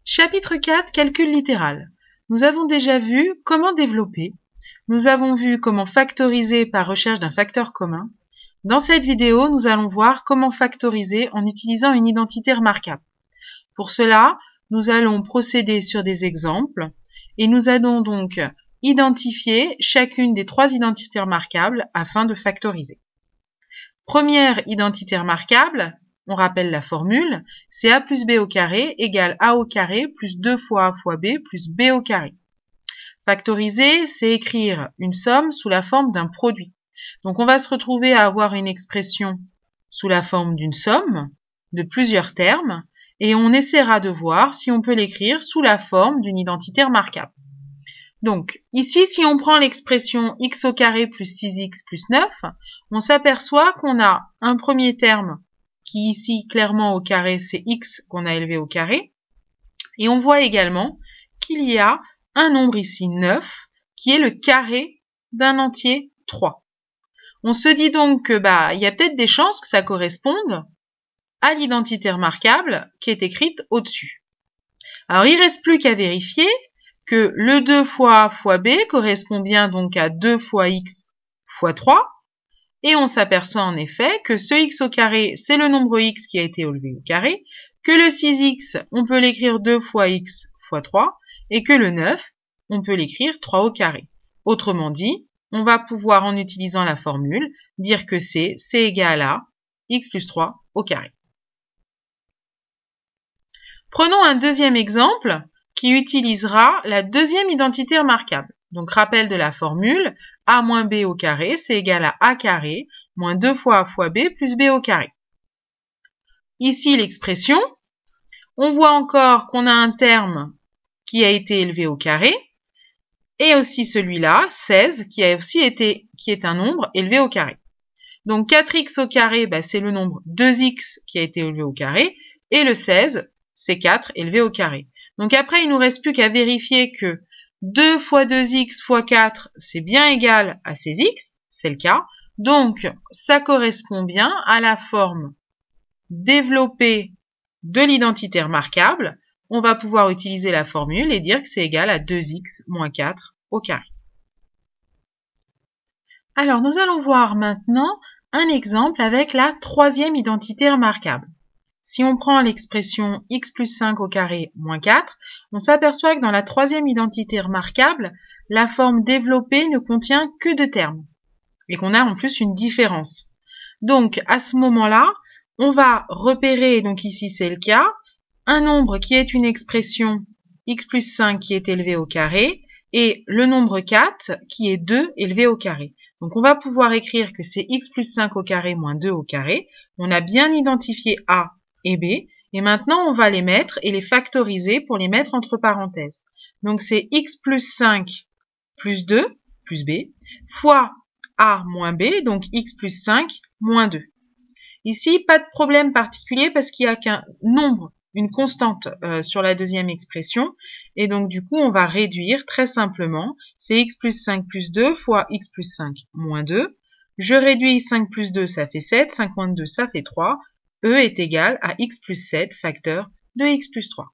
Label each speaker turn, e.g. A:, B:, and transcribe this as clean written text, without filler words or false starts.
A: Chapitre 4, calcul littéral. Nous avons déjà vu comment développer. Nous avons vu comment factoriser par recherche d'un facteur commun. Dans cette vidéo, nous allons voir comment factoriser en utilisant une identité remarquable. Pour cela, nous allons procéder sur des exemples et nous allons donc identifier chacune des trois identités remarquables afin de factoriser. Première identité remarquable, on rappelle la formule, c'est a plus b au carré égale a au carré plus 2 fois a fois b plus b au carré. Factoriser, c'est écrire une somme sous la forme d'un produit. Donc on va se retrouver à avoir une expression sous la forme d'une somme de plusieurs termes et on essaiera de voir si on peut l'écrire sous la forme d'une identité remarquable. Donc, ici, si on prend l'expression x au carré plus 6x plus 9, on s'aperçoit qu'on a un premier terme qui ici, clairement au carré, c'est x qu'on a élevé au carré. Et on voit également qu'il y a un nombre ici 9 qui est le carré d'un entier 3. On se dit donc que il y a peut-être des chances que ça corresponde à l'identité remarquable qui est écrite au-dessus. Alors, il ne reste plus qu'à vérifier que le 2 fois a fois b correspond bien donc à 2 fois x fois 3. Et on s'aperçoit en effet que ce x au carré, c'est le nombre x qui a été élevé au carré, que le 6x, on peut l'écrire 2 fois x fois 3, et que le 9, on peut l'écrire 3 au carré. Autrement dit, on va pouvoir, en utilisant la formule, dire que c'est égal à x plus 3 au carré. Prenons un deuxième exemple qui utilisera la deuxième identité remarquable. Donc, rappel de la formule, a moins b au carré, c'est égal à a carré moins 2 fois a fois b plus b au carré. Ici, l'expression, on voit encore qu'on a un terme qui a été élevé au carré, et aussi celui-là, 16, qui est un nombre élevé au carré. Donc, 4x au carré, c'est le nombre 2x qui a été élevé au carré, et le 16, c'est 4 élevé au carré. Donc après, il ne nous reste plus qu'à vérifier que 2 fois 2x fois 4, c'est bien égal à 16x, c'est le cas. Donc, ça correspond bien à la forme développée de l'identité remarquable. On va pouvoir utiliser la formule et dire que c'est égal à 2x moins 4 au carré. Alors, nous allons voir maintenant un exemple avec la troisième identité remarquable. Si on prend l'expression x plus 5 au carré moins 4, on s'aperçoit que dans la troisième identité remarquable, la forme développée ne contient que 2 termes et qu'on a en plus une différence. Donc, à ce moment-là, on va repérer, donc ici c'est le cas, un nombre qui est une expression x plus 5 qui est élevé au carré et le nombre 4 qui est 2 élevé au carré. Donc, on va pouvoir écrire que c'est x plus 5 au carré moins 2 au carré. On a bien identifié a et b, et maintenant on va les mettre et les factoriser pour les mettre entre parenthèses. Donc c'est x plus 5 plus 2 plus b fois a moins b, donc x plus 5 moins 2. Ici, pas de problème particulier parce qu'il n'y a qu'un nombre, une constante sur la deuxième expression, et donc du coup on va réduire très simplement, c'est x plus 5 plus 2 fois x plus 5 moins 2. Je réduis 5 plus 2, ça fait 7, 5 moins 2, ça fait 3. E est égal à x plus 7 facteur de x plus 3.